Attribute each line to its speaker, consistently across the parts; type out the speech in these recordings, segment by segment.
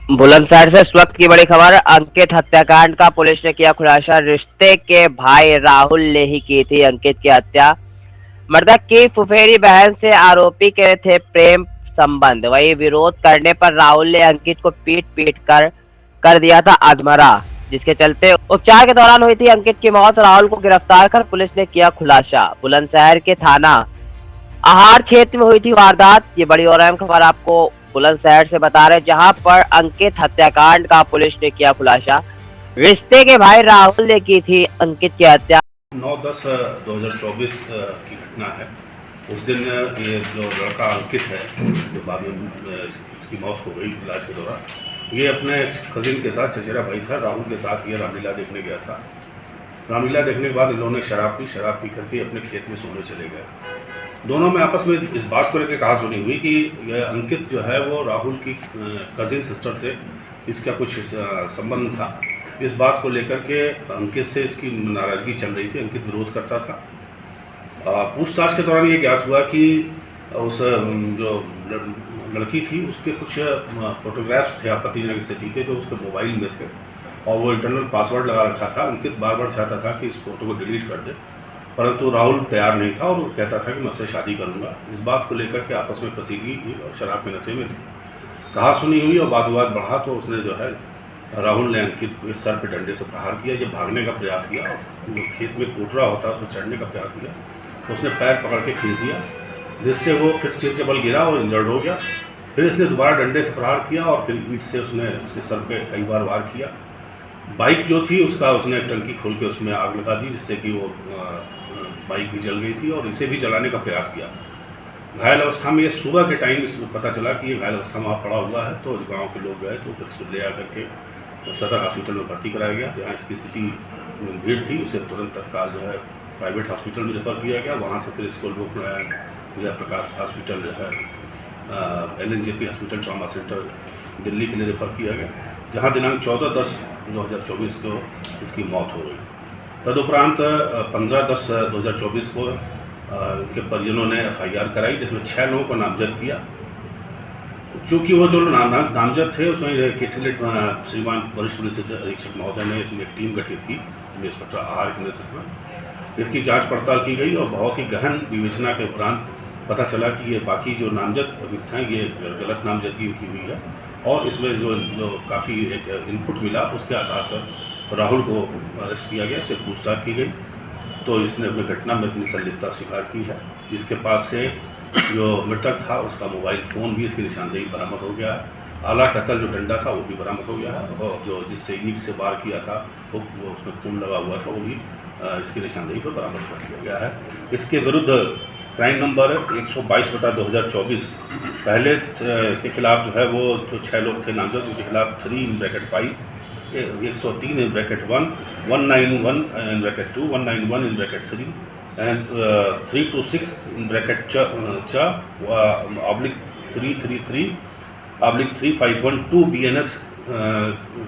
Speaker 1: बुलंदशहर से इस वक्त की बड़ी खबर। अंकित हत्याकांड का पुलिस ने किया खुलासा। रिश्ते के भाई राहुल ने ही की थी अंकित की हत्या। मृतक की फुफेरी बहन से आरोपी के थे प्रेम संबंध। वही विरोध करने पर राहुल ने अंकित को पीट पीट कर दिया था अधमरा, जिसके चलते उपचार के दौरान हुई थी अंकित की मौत। राहुल को गिरफ्तार कर पुलिस ने किया खुलासा। बुलंदशहर के थाना आहार क्षेत्र में हुई थी वारदात। ये बड़ी और अहम खबर आपको बुलंदशहर से बता रहे, जहां पर अंकित हत्याकांड का पुलिस ने किया खुलासा। रिश्ते के भाई राहुल ने की थी अंकित की हत्या।
Speaker 2: 9/10/2024 की घटना है। उस दिन ये जो लड़का अंकित है, जो बाद में इसकी मौत हो गई इलाज के दौरान, ये अपने कजिन के साथ, चचेरा भाई था राहुल के साथ, ये रामलीला देखने गया था। रामलीला देखने के बाद इन लोगों ने शराब पी करके अपने खेत में सोने चले गए। दोनों में आपस में इस बात को लेकर कहा सुनी हुई कि यह अंकित जो है वो राहुल की कजिन सिस्टर से इसका कुछ संबंध था। इस बात को लेकर के अंकित से इसकी नाराज़गी चल रही थी। अंकित विरोध करता था। पूछताछ के दौरान ये ज्ञात हुआ कि उस जो लड़की थी उसके कुछ फोटोग्राफ्स थे आपत्तिजनक स्थिति के, जो उसके मोबाइल में थे, और वो इंटरनल पासवर्ड लगा रखा था। अंकित बार बार चाहता था कि इस फोटो को डिलीट कर दे, परंतु राहुल तैयार नहीं था और वो कहता था कि मैं उससे शादी करूंगा। इस बात को लेकर के आपस में कसीदगी हुई और शराब के नशे में थी। कहा सुनी हुई और वाद विवाद बढ़ा तो उसने जो है राहुल ने अंकित को सर पे डंडे से प्रहार किया। जब भागने का प्रयास किया, जो खेत में कोटरा होता है उसमें चढ़ने का प्रयास किया, तो उसने पैर पकड़ के खींच दिया, जिससे वो फिर सिर के बल गिरा और इंजर्ड हो गया। फिर इसने दोबारा डंडे से प्रहार किया और फिर ईंट से उसने उसके सर पे कई बार वार किया। बाइक जो थी उसका उसने टंकी खोल के उसमें आग लगा दी, जिससे कि वो बाइक भी जल गई थी, और इसे भी जलाने का प्रयास किया। घायल अवस्था में, ये सुबह के टाइम इसमें पता चला कि ये घायल अवस्था में वहाँ पड़ा हुआ है, तो गांव के लोग गए तो फिर इसको ले आकर के सदर हॉस्पिटल में भर्ती कराया गया। जहाँ इसकी स्थिति गंभीर थी, उसे तुरंत तत्काल जो है प्राइवेट हॉस्पिटल में रेफर किया गया। वहाँ से फिर इसको जयप्रकाश हॉस्पिटल जो है LNJP hospital trauma centre Delhi के लिए रेफर किया गया, जहाँ दिनांक 14/10/2024 को इसकी मौत हो गई। तदुपरांत 15/10/2024 को के परिजनों ने FIR कराई, जिसमें 6 लोगों को नामजद किया। चूँकि वो जो नामजद थे उसमें केसलेट श्रीमान वरिष्ठ पुलिस अधीक्षक महोदय ने इसमें एक टीम गठित की, इंस्पेक्टर आहार के नेतृत्व में। इसकी जांच पड़ताल की गई और बहुत ही गहन विवेचना के उपरांत पता चला कि ये बाकी जो नामजद अभियुक्त हैं ये गलत नामजदगी की हुई है, और इसमें जो काफ़ी एक इनपुट मिला उसके आधार पर राहुल को अरेस्ट किया गया, इससे पूछताछ की गई, तो इसने अपनी घटना में अपनी संलिप्तता स्वीकार की है। जिसके पास से जो मृतक था उसका मोबाइल फ़ोन भी इसकी निशानदेही बरामद हो गया है। आला कत्ल जो डंडा था वो भी बरामद हो गया है, और जो जिससे ईंट से वार किया था वो उसमें खून लगा हुआ था, वो भी इसकी निशानदेही पर बरामद कर लिया गया है। इसके विरुद्ध क्राइम नंबर 122/2024 पहले इसके खिलाफ जो है वो जो 6 लोग थे नामजद, उनके खिलाफ 3/5 103/1 191/2 191/3 and 326/4/333/351 BNS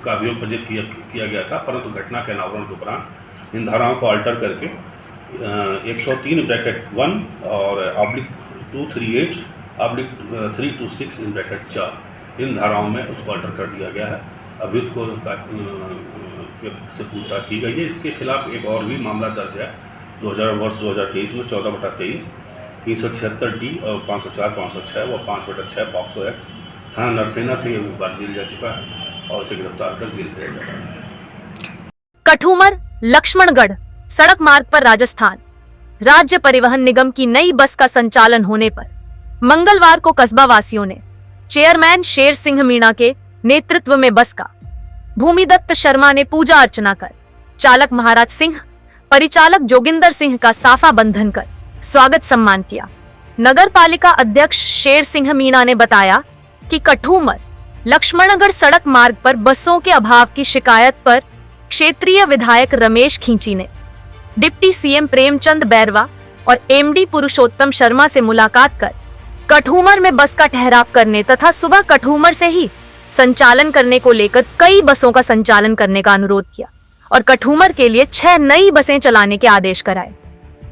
Speaker 2: का अभियोग पंजीकृत किया गया था, परंतु घटना के अनावरण के उपरांत इन धाराओं को अल्टर करके 103/1 और /238/326/4 इन धाराओं में उसको अल्टर कर दिया गया है। अभियुक्त को से पूछताछ की गई है। इसके खिलाफ एक और भी मामला दर्ज है 2023 में 14/23 376D और 504/506 व 5/6 पॉक्सो एक्ट थाना नरसेना से एक बार जेल जा चुका है और इसे गिरफ्तार कर जेल भेजा जा रहा है।
Speaker 3: कठूमर लक्ष्मणगढ़ सड़क मार्ग पर राजस्थान राज्य परिवहन निगम की नई बस का संचालन होने पर मंगलवार को कस्बा वासियों ने चेयरमैन शेर सिंह मीणा के नेतृत्व में बस का भूमिदत्त शर्मा ने पूजा अर्चना कर, चालक महाराज सिंह, परिचालक जोगिंदर सिंह का साफा बंधन कर स्वागत सम्मान किया। नगर पालिका अध्यक्ष शेर सिंह मीणा ने बताया कि कठूमर लक्ष्मणगढ़ सड़क मार्ग पर बसों के अभाव की शिकायत पर क्षेत्रीय विधायक रमेश खींची ने डिप्टी CM प्रेमचंद बैरवा और MD पुरुषोत्तम शर्मा से मुलाकात कर कठूमर में बस का ठहराव करने तथा सुबह कठूमर से ही संचालन करने को लेकर कई बसों का संचालन करने का अनुरोध किया और कठूमर के लिए 6 नई बसें चलाने के आदेश कराए।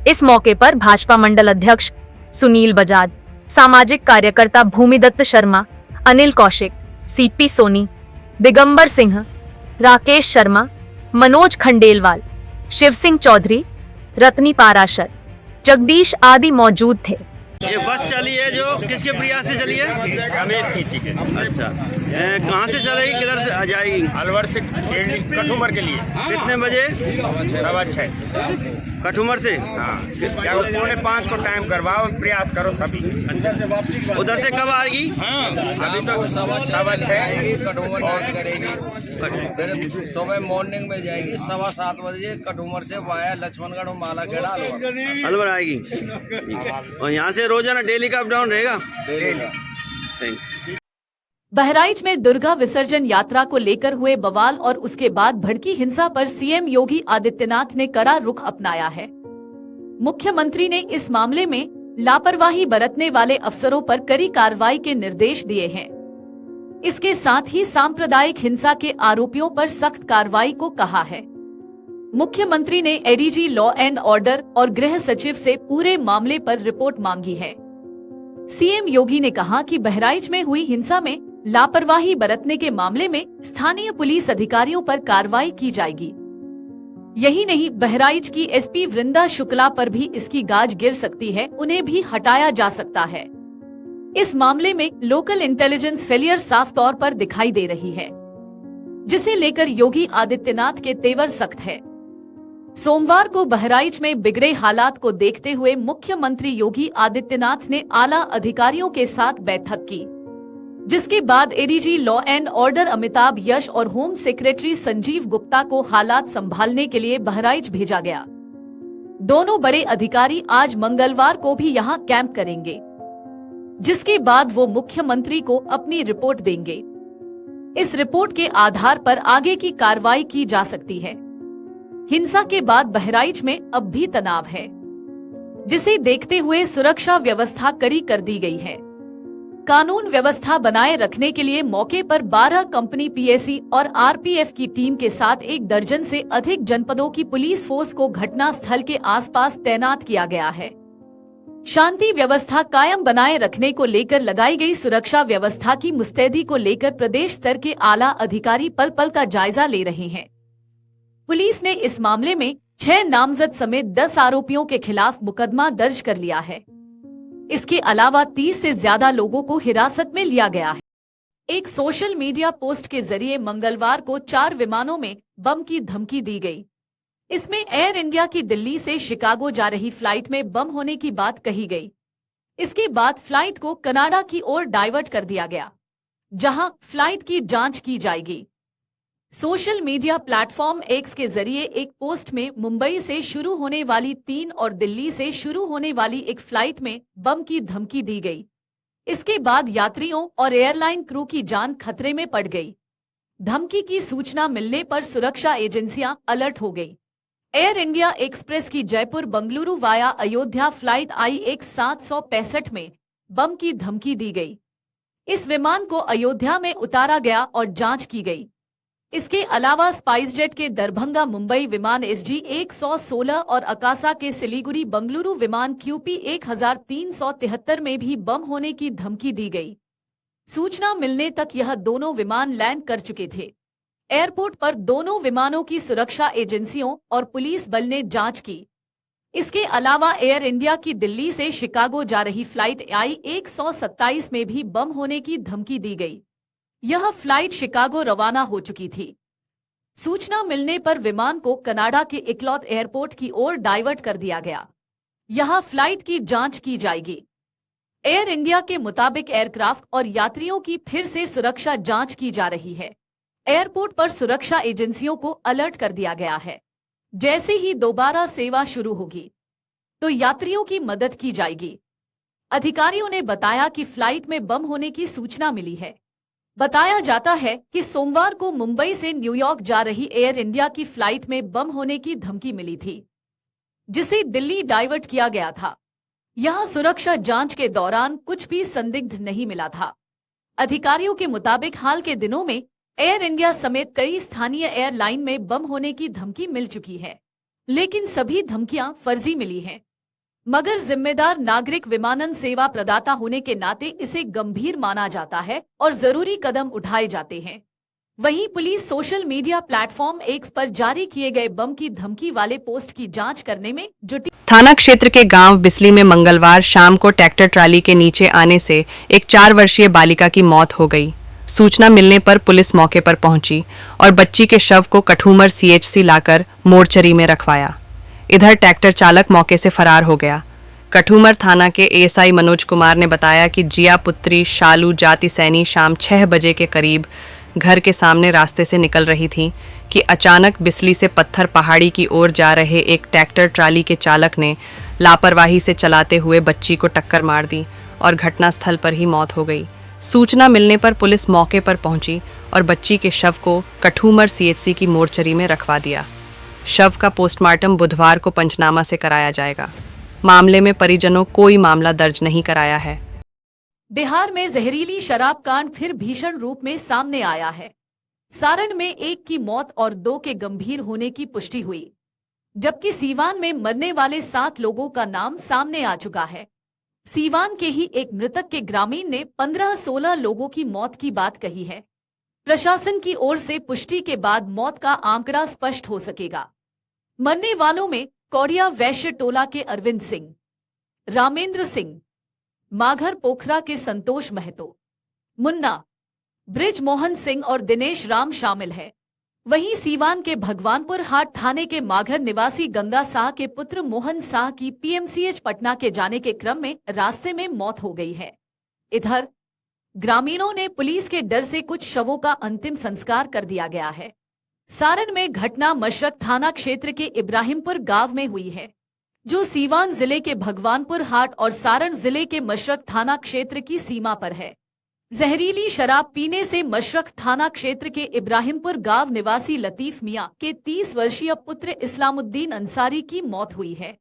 Speaker 3: इस मौके पर भाजपा मंडल अध्यक्ष सुनील बजाज, सामाजिक कार्यकर्ता भूमिदत्त शर्मा, अनिल कौशिक, CP सोनी, दिगंबर सिंह, राकेश शर्मा, मनोज खंडेलवाल, शिव सिंह चौधरी, रत्नी पाराशर, जगदीश आदि मौजूद थे।
Speaker 4: ये बस चली है जो किसके प्रयास से चली है?
Speaker 5: रमेश खींची के
Speaker 4: अच्छा, कहाँ से चलेगी, किधर से आ जाएगी?
Speaker 5: अलवर से कठुमर के लिए।
Speaker 4: कितने बजे?
Speaker 5: 6:15।
Speaker 4: कठुमर से?
Speaker 5: हाँ, 4:45 को टाइम करवाओ, प्रयास करो सभी।
Speaker 4: अच्छा, उधर से कब आएगी?
Speaker 5: अभी तो 6:15
Speaker 6: कठुमर और करेगी, फिर सुबह मॉर्निंग में जाएगी 7:15 बजे कठुमर से वाया लक्ष्मणगढ़ और मालाखेड़ा
Speaker 4: अलवर आएगी। और यहाँ से रोजाना डेली का अप डाउन रहेगा? Thank you.
Speaker 7: बहराइच में दुर्गा विसर्जन यात्रा को लेकर हुए बवाल और उसके बाद भड़की हिंसा पर सीएम योगी आदित्यनाथ ने कड़ा रुख अपनाया है। मुख्यमंत्री ने इस मामले में लापरवाही बरतने वाले अफसरों पर कड़ी कार्रवाई के निर्देश दिए हैं। इसके साथ ही सांप्रदायिक हिंसा के आरोपियों पर सख्त कार्रवाई को कहा है। मुख्यमंत्री ने एडीजी लॉ एंड ऑर्डर और गृह सचिव से पूरे मामले पर रिपोर्ट मांगी है। सीएम योगी ने कहा कि बहराइच में हुई हिंसा में लापरवाही बरतने के मामले में स्थानीय पुलिस अधिकारियों पर कार्रवाई की जाएगी। यही नहीं, बहराइच की एसपी वृंदा शुक्ला पर भी इसकी गाज गिर सकती है, उन्हें भी हटाया जा सकता है। इस मामले में लोकल इंटेलिजेंस फेलियर साफ तौर पर दिखाई दे रही है, जिसे लेकर योगी आदित्यनाथ के तेवर सख्त है। सोमवार को बहराइच में बिगड़े हालात को देखते हुए मुख्यमंत्री योगी आदित्यनाथ ने आला अधिकारियों के साथ बैठक की, जिसके बाद ADG law and order Amitabh Yash और होम सेक्रेटरी संजीव गुप्ता को हालात संभालने के लिए बहराइच भेजा गया। दोनों बड़े अधिकारी आज मंगलवार को भी यहां कैंप करेंगे, जिसके बाद वो मुख्यमंत्री को अपनी रिपोर्ट देंगे। इस रिपोर्ट के आधार पर आगे की कार्रवाई की जा सकती है। हिंसा के बाद बहराइच में अब भी तनाव है, जिसे देखते हुए सुरक्षा व्यवस्था कड़ी कर दी गई है। कानून व्यवस्था बनाए रखने के लिए मौके पर 12 कंपनी पीएसी और आरपीएफ की टीम के साथ 1 दर्जन से अधिक जनपदों की पुलिस फोर्स को घटना स्थल के आसपास तैनात किया गया है। शांति व्यवस्था कायम बनाए रखने को लेकर लगाई गई सुरक्षा व्यवस्था की मुस्तैदी को लेकर प्रदेश स्तर के आला अधिकारी पल पल का जायजा ले रहे हैं। पुलिस ने इस मामले में 6 नामजद समेत 10 आरोपियों के खिलाफ मुकदमा दर्ज कर लिया है। इसके अलावा 30 से ज्यादा लोगों को हिरासत में लिया गया है। एक सोशल मीडिया पोस्ट के जरिए मंगलवार को 4 विमानों में बम की धमकी दी गई। इसमें एयर इंडिया की दिल्ली से शिकागो जा रही फ्लाइट में बम होने की बात कही गई। इसके बाद फ्लाइट को कनाडा की ओर डाइवर्ट कर दिया गया, जहां फ्लाइट की जांच की जाएगी। सोशल मीडिया प्लेटफॉर्म एक्स के जरिए एक पोस्ट में मुंबई से शुरू होने वाली 3 और दिल्ली से शुरू होने वाली एक फ्लाइट में बम की धमकी दी गई। इसके बाद यात्रियों और एयरलाइन क्रू की जान खतरे में पड़ गई। धमकी की सूचना मिलने पर सुरक्षा एजेंसियां अलर्ट हो गई। एयर इंडिया एक्सप्रेस की Jaipur Bengaluru via Ayodhya flight IX 765 में बम की धमकी दी गई। इस विमान को अयोध्या में उतारा गया और जांच की गई। इसके अलावा स्पाइसजेट के दरभंगा मुंबई विमान SG 116 और अकासा के सिलीगुड़ी बंगलुरु विमान QP 1373 में भी बम होने की धमकी दी गई। सूचना मिलने तक यह दोनों विमान लैंड कर चुके थे। एयरपोर्ट पर दोनों विमानों की सुरक्षा एजेंसियों और पुलिस बल ने जांच की। इसके अलावा एयर इंडिया की दिल्ली से शिकागो जा रही फ्लाइट I-127 में भी बम होने की धमकी दी गई। यह फ्लाइट शिकागो रवाना हो चुकी थी। सूचना मिलने पर विमान को कनाडा के इक्लॉथ एयरपोर्ट की ओर डाइवर्ट कर दिया गया। यहां फ्लाइट की जांच की जाएगी। एयर इंडिया के मुताबिक एयरक्राफ्ट और यात्रियों की फिर से सुरक्षा जांच की जा रही है। एयरपोर्ट पर सुरक्षा एजेंसियों को अलर्ट कर दिया गया है। जैसे ही दोबारा सेवा शुरू होगी तो यात्रियों की मदद की जाएगी। अधिकारियों ने बताया कि फ्लाइट में बम होने की सूचना मिली है। बताया जाता है कि सोमवार को मुंबई से न्यूयॉर्क जा रही एयर इंडिया की फ्लाइट में बम होने की धमकी मिली थी, जिसे दिल्ली डाइवर्ट किया गया था। यहां सुरक्षा जांच के दौरान कुछ भी संदिग्ध नहीं मिला था। अधिकारियों के मुताबिक हाल के दिनों में एयर इंडिया समेत कई स्थानीय एयरलाइन में बम होने की धमकी मिल चुकी है, लेकिन सभी धमकियां फर्जी मिली हैं। मगर जिम्मेदार नागरिक विमानन सेवा प्रदाता होने के नाते इसे गंभीर माना जाता है और जरूरी कदम उठाए जाते हैं। वहीं police social media platform x पर जारी किए गए बम की धमकी वाले पोस्ट की जांच करने में जुटी।
Speaker 8: थाना क्षेत्र के गांव बिस्ली में मंगलवार शाम को ट्रैक्टर ट्राली के नीचे आने से एक 4 वर्षीय बालिका की मौत हो गई। सूचना मिलने पर पुलिस मौके पर पहुंची और बच्ची के शव को कठूमर सीएचसी लाकर मोर्चरी में रखवाया। इधर ट्रैक्टर चालक मौके से फरार हो गया। कठूमर थाना के एएसआई मनोज कुमार ने बताया कि जिया पुत्री शालू जाति सैनी शाम 6 बजे के करीब घर के सामने रास्ते से निकल रही थी कि अचानक बिस्ली से पत्थर पहाड़ी की ओर जा रहे एक ट्रैक्टर ट्राली के चालक ने लापरवाही से चलाते हुए बच्ची को टक्कर मार दी और घटनास्थल पर ही मौत हो गई। सूचना मिलने पर पुलिस मौके पर पहुंची और बच्ची के शव को कठूमर सीएचसी की मोर्चरी में रखवा दिया। शव का पोस्टमार्टम बुधवार को पंचनामा से कराया जाएगा। मामले में परिजनों कोई मामला दर्ज नहीं कराया है।
Speaker 7: बिहार में जहरीली शराब कांड फिर भीषण रूप में सामने आया है। सारण में 1 की मौत और 2 के गंभीर होने की पुष्टि हुई, जबकि सीवान में मरने वाले 7 लोगों का नाम सामने आ चुका है। सीवान के ही एक मृतक के ग्रामीण ने 15-16 लोगों की मौत की बात कही है। प्रशासन की ओर से पुष्टि के बाद मौत का आंकड़ा स्पष्ट हो सकेगा। मरने वालों में कौड़िया वैश्य टोला के अरविंद सिंह, रामेंद्र सिंह, माघर पोखरा के संतोष महतो, मुन्ना, ब्रिज मोहन सिंह और दिनेश राम शामिल है। वहीं सीवान के भगवानपुर हाट थाने के माघर निवासी गंगा साह के पुत्र मोहन साह की पीएमसीएच पटना के जाने के क्रम में रास्ते में मौत हो गई है। इधर ग्रामीणों ने पुलिस के डर से कुछ शवों का अंतिम संस्कार कर दिया गया है। सारण में घटना मशरक थाना क्षेत्र के इब्राहिमपुर गांव में हुई है, जो सीवान जिले के भगवानपुर हाट और सारण जिले के मशरक थाना क्षेत्र की सीमा पर है। जहरीली शराब पीने से मशरक थाना क्षेत्र के इब्राहिमपुर गांव निवासी लतीफ मियां के 30 वर्षीय पुत्र इस्लामुद्दीन अंसारी की मौत हुई है।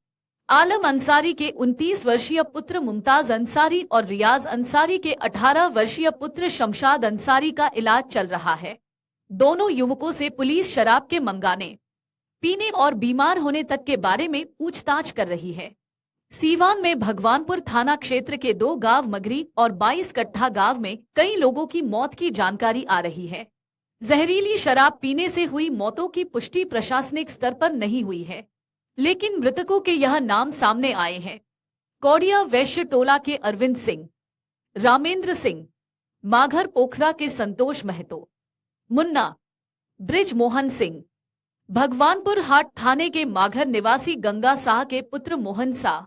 Speaker 7: आलम अंसारी के 29 वर्षीय पुत्र मुमताज अंसारी और रियाज अंसारी के 18 वर्षीय पुत्र शमशाद अंसारी का इलाज चल रहा है। दोनों युवकों से पुलिस शराब के मंगाने, पीने और बीमार होने तक के बारे में पूछताछ कर रही है। सीवान में भगवानपुर थाना क्षेत्र के 2 गांव मगरी और 22 कट्ठा गांव में कई लोगों की मौत की जानकारी आ रही है। जहरीली शराब पीने से हुई मौतों की पुष्टि प्रशासनिक स्तर पर नहीं हुई है, लेकिन मृतकों के यह नाम सामने आए हैं। कौड़िया वैश्य टोला के अरविंद सिंह, रामेंद्र सिंह, माघर पोखरा के संतोष महतो, मुन्ना, ब्रिज मोहन सिंह, भगवानपुर हाट थाने के माघर निवासी गंगा साह के पुत्र मोहन साह।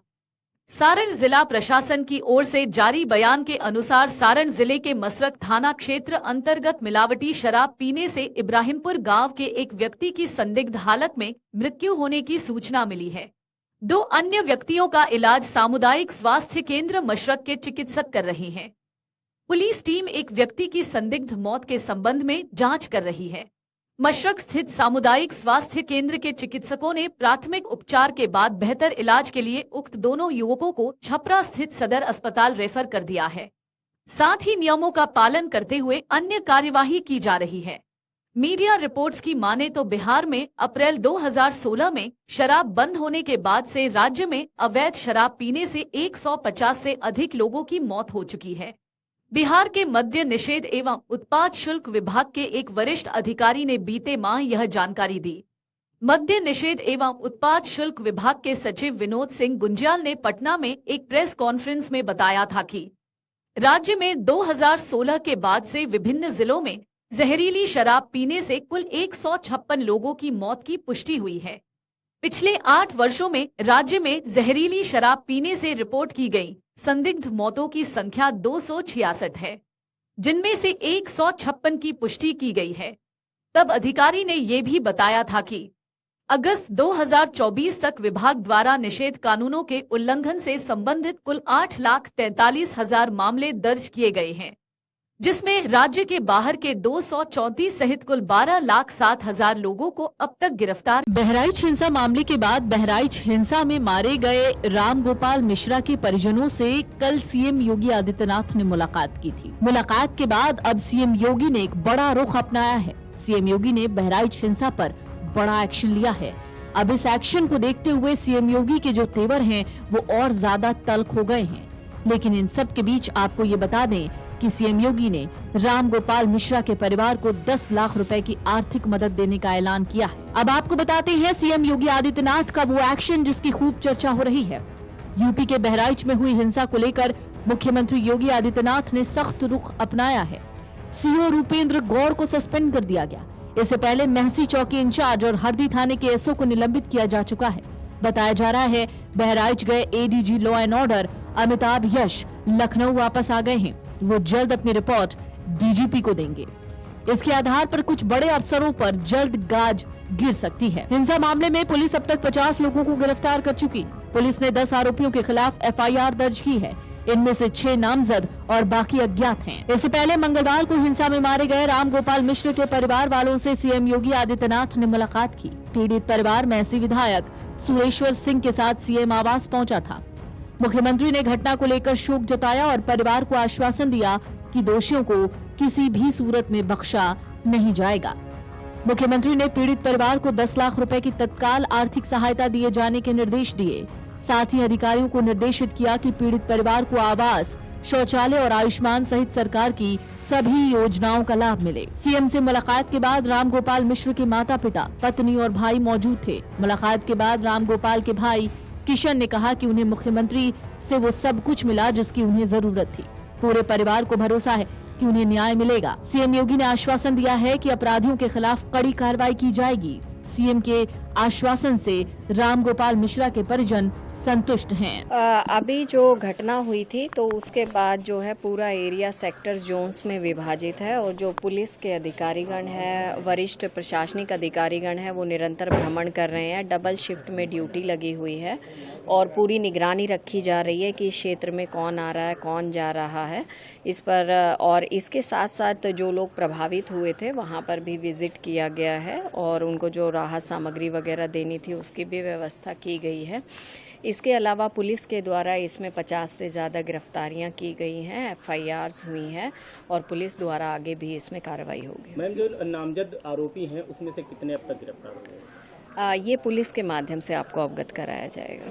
Speaker 7: सारण जिला प्रशासन की ओर से जारी बयान के अनुसार सारण जिले के मसरक थाना क्षेत्र अंतर्गत मिलावटी शराब पीने से इब्राहिमपुर गांव के एक व्यक्ति की संदिग्ध हालत में मृत्यु होने की सूचना मिली है। 2 अन्य व्यक्तियों का इलाज सामुदायिक स्वास्थ्य केंद्र मशरक के चिकित्सक कर रहे हैं। पुलिस टीम एक व्यक्ति की संदिग्ध मौत के संबंध में जांच कर रही है। मशरक स्थित सामुदायिक स्वास्थ्य केंद्र के चिकित्सकों ने प्राथमिक उपचार के बाद बेहतर इलाज के लिए उक्त दोनों युवकों को छपरा स्थित सदर अस्पताल रेफर कर दिया है। साथ ही नियमों का पालन करते हुए अन्य कार्यवाही की जा रही है। मीडिया रिपोर्ट्स की माने तो बिहार में अप्रैल 2016 में शराब बंद होने के बाद से राज्य में अवैध शराब पीने से 150 से अधिक लोगों की मौत हो चुकी है। बिहार के मद्य निषेध एवं उत्पाद शुल्क विभाग के एक वरिष्ठ अधिकारी ने बीते माह यह जानकारी दी। मद्य निषेध एवं उत्पाद शुल्क विभाग के सचिव विनोद सिंह गुंजियाल ने पटना में एक प्रेस कॉन्फ्रेंस में बताया था कि राज्य में 2016 के बाद से विभिन्न जिलों में जहरीली शराब पीने से कुल 156 लोगों की मौत की पुष्टि हुई है। पिछले 8 वर्षों में राज्य में जहरीली शराब पीने से रिपोर्ट की गई संदिग्ध मौतों की संख्या 266 है, जिनमें से 156 की पुष्टि की गई है। तब अधिकारी ने ये भी बताया था कि अगस्त 2024 तक विभाग द्वारा निषेध कानूनों के उल्लंघन से संबंधित कुल 8,43,000 मामले दर्ज किए गए हैं, जिसमें राज्य के बाहर के 234 सहित कुल 12,07,000 लोगों को अब तक गिरफ्तार।
Speaker 9: बहराइच हिंसा मामले के बाद बहराइच हिंसा में मारे गए राम गोपाल मिश्रा के परिजनों से कल सीएम योगी आदित्यनाथ ने मुलाकात की थी। मुलाकात के बाद अब सीएम योगी ने एक बड़ा रुख अपनाया है। सीएम योगी ने बहराइच हिंसा पर बड़ा एक्शन लिया है। अब इस एक्शन को देखते हुए सीएम योगी के जो तेवर हैं वो और ज्यादा तल्ख हो गए हैं। लेकिन इन सब के बीच आपको ये बता दें कि सीएम योगी ने राम गोपाल मिश्रा के परिवार को 10 लाख रुपए की आर्थिक मदद देने का ऐलान किया है। अब आपको बताते हैं सीएम योगी आदित्यनाथ का वो एक्शन जिसकी खूब चर्चा हो रही है। यूपी के बहराइच में हुई हिंसा को लेकर मुख्यमंत्री योगी आदित्यनाथ ने सख्त रुख अपनाया है। सीओ रूपेंद्र गौड़ को सस्पेंड कर दिया गया। इससे पहले महसी चौकी इंचार्ज और हरदी थाने के एसओ को निलंबित किया जा चुका है। बताया जा रहा है बहराइच गए ADG law and order Amitabh Yash Lucknow वापस आ गए हैं। वो जल्द अपनी रिपोर्ट डीजीपी को देंगे। इसके आधार पर कुछ बड़े अफसरों पर जल्द गाज गिर सकती है। हिंसा मामले में पुलिस अब तक 50 लोगों को गिरफ्तार कर चुकी है। पुलिस ने 10 आरोपियों के खिलाफ एफआईआर दर्ज की है। इनमें से 6 नामजद और बाकी अज्ञात हैं। इससे पहले मंगलवार को हिंसा में मारे गए राम गोपाल मिश्र के परिवार वालों से सीएम योगी आदित्यनाथ ने मुलाकात की। पीड़ित परिवार महसी विधायक सुरेश्वर सिंह के साथ सीएम आवास पहुंचा था। मुख्यमंत्री ने घटना को लेकर शोक जताया और परिवार को आश्वासन दिया कि दोषियों को किसी भी सूरत में बख्शा नहीं जाएगा। मुख्यमंत्री ने पीड़ित परिवार को 10 लाख रुपए की तत्काल आर्थिक सहायता दिए जाने के निर्देश दिए। साथ ही अधिकारियों को निर्देशित किया कि पीड़ित परिवार को आवास, शौचालय और आयुष्मान सहित सरकार की सभी योजनाओं का लाभ मिले। सीएम से मुलाकात के बाद राम गोपाल मिश्र के माता पिता, पत्नी और भाई मौजूद थे। मुलाकात के बाद राम गोपाल के भाई किशन ने कहा कि उन्हें मुख्यमंत्री से वो सब कुछ मिला जिसकी उन्हें जरूरत थी। पूरे परिवार को भरोसा है कि उन्हें न्याय मिलेगा। सीएम योगी ने आश्वासन दिया है कि अपराधियों के खिलाफ कड़ी कार्रवाई की जाएगी। सीएम के आश्वासन से राम गोपाल मिश्रा के परिजन संतुष्ट हैं।
Speaker 10: अभी जो घटना हुई थी तो उसके बाद जो है पूरा एरिया सेक्टर जोन्स में विभाजित है और जो पुलिस के अधिकारीगण है, वरिष्ठ प्रशासनिक अधिकारीगण है, वो निरंतर भ्रमण कर रहे हैं। डबल शिफ्ट में ड्यूटी लगी हुई है और पूरी निगरानी रखी जा रही है कि इस क्षेत्र में कौन आ रहा है, कौन जा रहा है इस पर। और इसके साथ साथ जो लोग प्रभावित हुए थे वहाँ पर भी विजिट किया गया है और उनको जो राहत सामग्री वगैरह देनी थी उसकी भी व्यवस्था की गई है। इसके अलावा पुलिस के द्वारा इसमें 50 से ज़्यादा गिरफ्तारियां की गई हैं, एफआईआर्स हुई हैं और पुलिस द्वारा आगे भी इसमें कार्रवाई होगी।
Speaker 11: मैम, जो नामजद आरोपी हैं उसमें से कितने अब तक गिरफ्तार हुए हैं?
Speaker 10: ये पुलिस के माध्यम से आपको अवगत कराया जाएगा।